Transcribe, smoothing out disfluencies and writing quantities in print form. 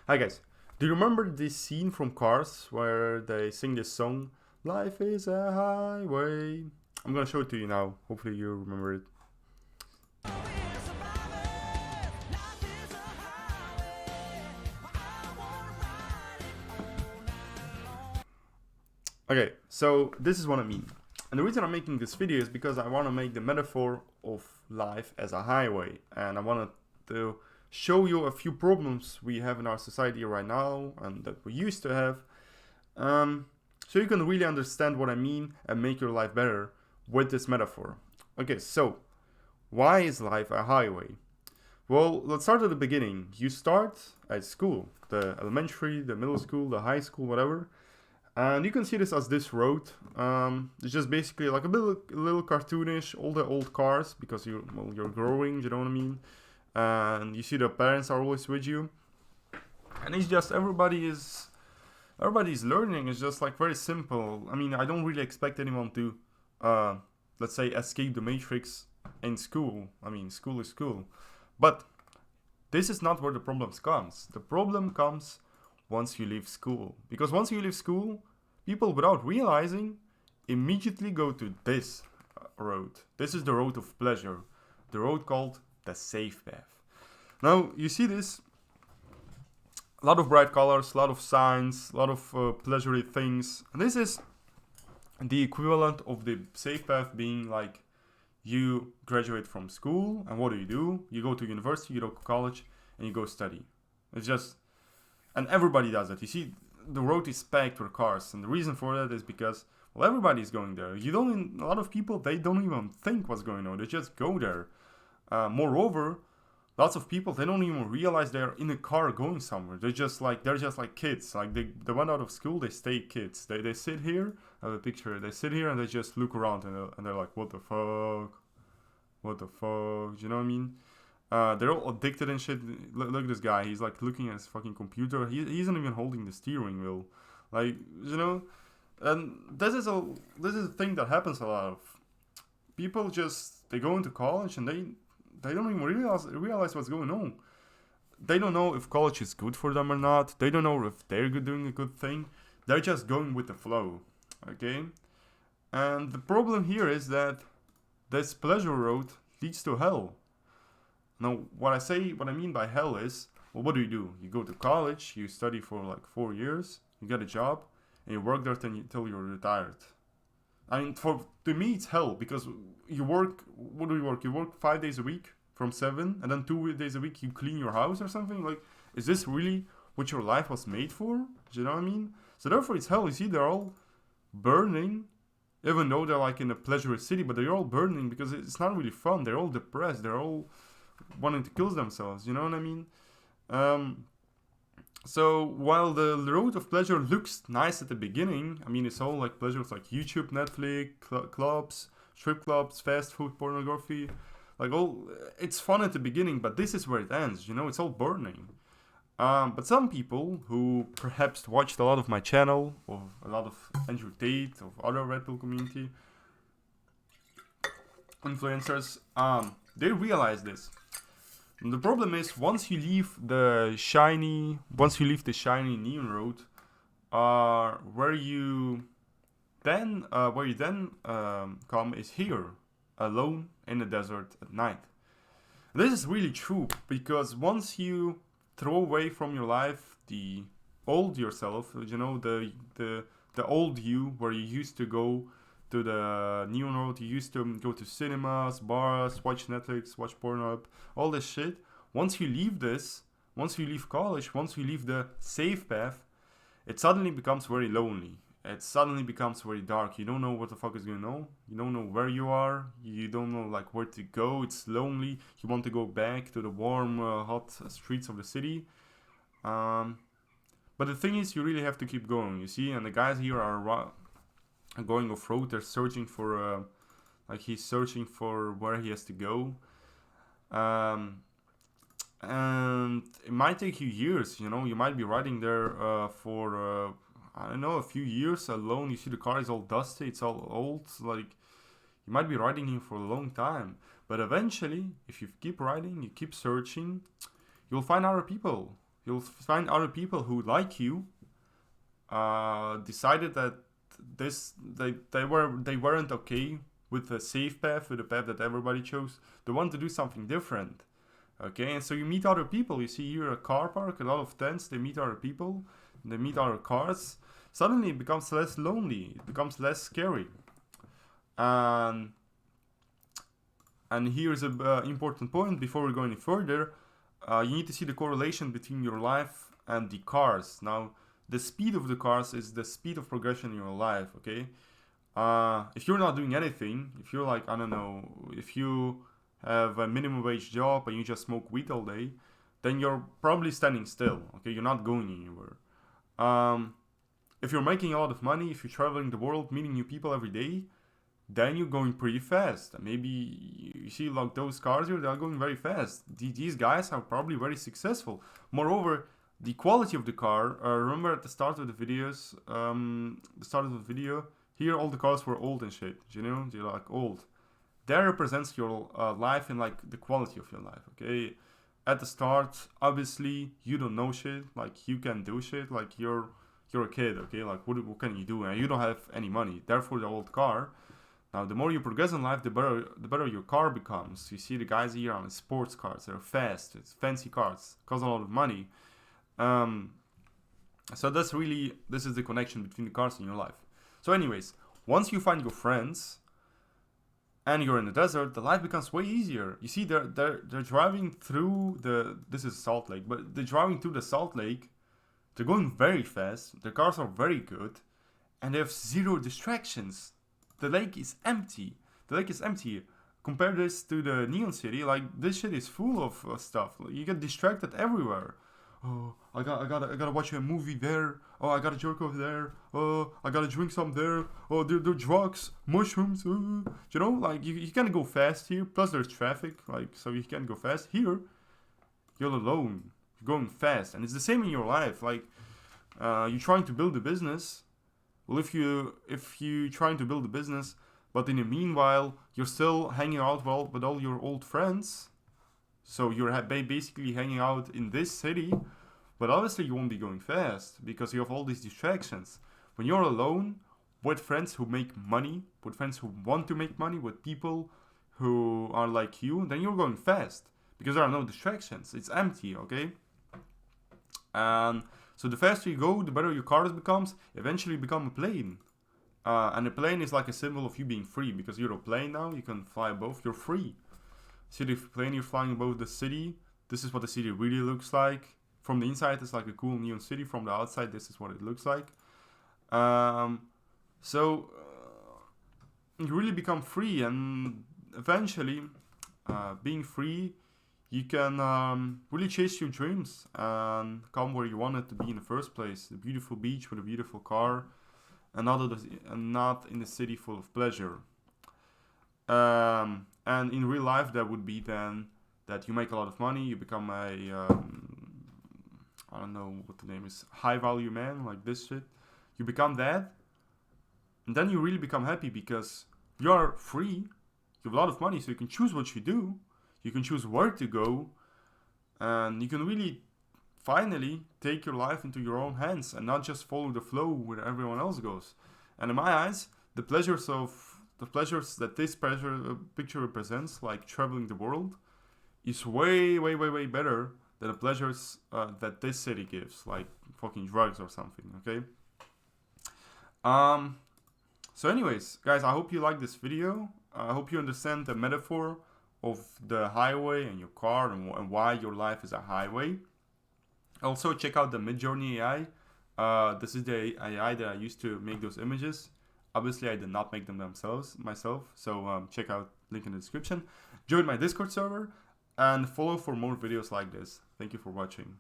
Hi guys, do you remember this scene from Cars where they sing this song, Life is a highway? I'm gonna show it to you now. Hopefully you remember it. Okay, so this is what I mean. And the reason I'm making this video is because I want to make the metaphor of life as a highway. And I wanted to show you a few problems we have in our society right now and that we used to have. So you can really understand what I mean and make your life better with this metaphor. Okay, so why is life a highway? Well, let's start at the beginning. You start at school, the elementary, the middle school, the high school, whatever. And you can see this as this road. It's just basically like a little cartoonish, all the old cars because you're growing, you know what I mean? And you see the parents are always with you. And it's just everybody's learning. It's just like very simple. I mean, I don't really expect anyone to, let's say, escape the matrix in school. I mean, school is school. But this is not where the problems comes. The problem comes once you leave school. Because once you leave school, people without realizing immediately go to this road. This is the road of pleasure. The road called the safe path. Now, you see this. A lot of bright colors, a lot of signs, a lot of pleasury things. And this is the equivalent of the safe path being like you graduate from school and what do? You go to university, you go to college, and you go study. It's just, and everybody does it. You see, the road is packed with cars, and the reason for that is because, well, everybody's going there. A lot of people, they don't even think what's going on. They just go there. Moreover, lots of people, they don't even realize they're in a car going somewhere. They're just like kids. Like they went out of school, they stay kids. They sit here, I have a picture, they sit here and they just look around and they're like, what the fuck? What the fuck? You know what I mean? They're all addicted and shit. Look at this guy. He's like looking at his fucking computer. He isn't even holding the steering wheel. Like, you know? And this is a thing that happens a lot of. People just, they go into college and they don't even realize what's going on. They don't know if college is good for them or not. They don't know if they're doing a good thing. They're just going with the flow. Okay? And the problem here is that this pleasure road leads to hell. Now, what I mean by hell is, well, what do? You go to college, you study for like 4 years, you get a job, and you work there till you're retired. I mean, to me, it's hell because you work. What do you work? You work 5 days a week from 7, and then 2 days a week you clean your house or something. Like, is this really what your life was made for? Do you know what I mean? So therefore, it's hell. You see, they're all burning, even though they're like in a pleasure city, but they're all burning because it's not really fun. They're all depressed. They're all wanting to kill themselves, you know what I mean? So while the road of pleasure looks nice at the beginning, I mean, it's all like pleasures like YouTube, Netflix, clubs, strip clubs, fast food, pornography, like all, it's fun at the beginning, but this is where it ends, you know, it's all burning. But some people who perhaps watched a lot of my channel, or a lot of Andrew Tate, of other Red Pill community influencers, they realize this. And the problem is once you leave the shiny neon road, where you then come is here, alone in the desert at night. This is really true because once you throw away from your life the old yourself, you know, the old you where you used to go to the neon road, you used to go to cinemas, bars, watch Netflix, watch Pornhub, all this shit. Once you leave this, once you leave college, once you leave the safe path, it suddenly becomes very lonely. It suddenly becomes very dark. You don't know what the fuck is going on. You don't know where you are. You don't know like where to go. It's lonely. You want to go back to the warm, hot streets of the city. But the thing is, you really have to keep going. You see, and the guys here are going off road. They're searching for, he's searching for where he has to go. And it might take you years, you know. You might be riding there for I don't know, a few years alone. You see the car is all dusty, it's all old. Like, you might be riding here for a long time. But eventually, if you keep riding, you keep searching, you'll find other people. You'll find other people who, like you, decided that they weren't okay with the safe path, with the path that everybody chose. They want to do something different. Okay, and so you meet other people. You see here a car park, a lot of tents. They meet other people. They meet other cars. Suddenly it becomes less lonely. It becomes less scary. And here's an important point before we go any further. You need to see the correlation between your life and the cars. Now, the speed of the cars is the speed of progression in your life, okay? If you're not doing anything, if you're like, I don't know, if you have a minimum wage job and you just smoke weed all day, then you're probably standing still, okay? You're not going anywhere. If you're making a lot of money, if you're traveling the world, meeting new people every day, then you're going pretty fast. Maybe you see like those cars here, they're going very fast. These guys are probably very successful. Moreover, the quality of the car, remember at the start of the videos, here all the cars were old and shit, you know, they're like old. That represents your life and like the quality of your life, okay? At the start, obviously, you don't know shit, like you can do shit, like you're a kid, okay? Like what can you do? And you don't have any money, therefore the old car. Now, the more you progress in life, the better your car becomes. You see the guys here on sports cars, they're fast, it's fancy cars, cost a lot of money. So this is the connection between the cars in your life. So anyways, once you find your friends and you're in the desert, the life becomes way easier. You see, they're driving through this is Salt Lake, but they're driving through the Salt Lake. They're going very fast. Their cars are very good, and they have zero distractions. The lake is empty. The lake is empty. Compare this to the Neon City. Like this shit is full of stuff. You get distracted everywhere. Oh, I gotta watch a movie there. Oh, I gotta jerk off there. Oh, I gotta drink some there. Oh, there drugs, mushrooms. You know, like you can't go fast here. Plus there's traffic, like so you can't go fast. Here, you're alone. You're going fast, and it's the same in your life. Like you're trying to build a business. Well, if you trying to build a business, but in the meanwhile you're still hanging out with all your old friends, so you're basically hanging out in this city, but obviously you won't be going fast because you have all these distractions. When you're alone with friends who make money, with friends who want to make money, with people who are like you, then you're going fast because there are no distractions. It's empty, okay? And so the faster you go, the better your car becomes. Eventually you become a plane. And a plane is like a symbol of you being free. Because you're a plane now, you can fly above, you're free. See the plane, you're flying above the city. This is what the city really looks like. From the inside, it's like a cool neon city. From the outside, this is what it looks like. So you really become free. And eventually, being free, you can really chase your dreams and come where you wanted to be in the first place. A beautiful beach with a beautiful car, and not in a city full of pleasure. And in real life, that would be then that you make a lot of money, you become a, I don't know what the name is, high value man, like this shit. You become that, and then you really become happy because you are free, you have a lot of money, so you can choose what you do. You can choose where to go, and you can really finally take your life into your own hands and not just follow the flow where everyone else goes. And in my eyes, the pleasures that this picture represents, like traveling the world, is way, way, way, way better than the pleasures that this city gives, like fucking drugs or something, okay? So anyways, guys, I hope you like this video. I hope you understand the metaphor of the highway and your car and why your life is a highway. Also, check out the Midjourney AI. This is the AI that I used to make those images. Obviously, I did not make them myself. So check out link in the description. Join my Discord server and follow for more videos like this. Thank you for watching.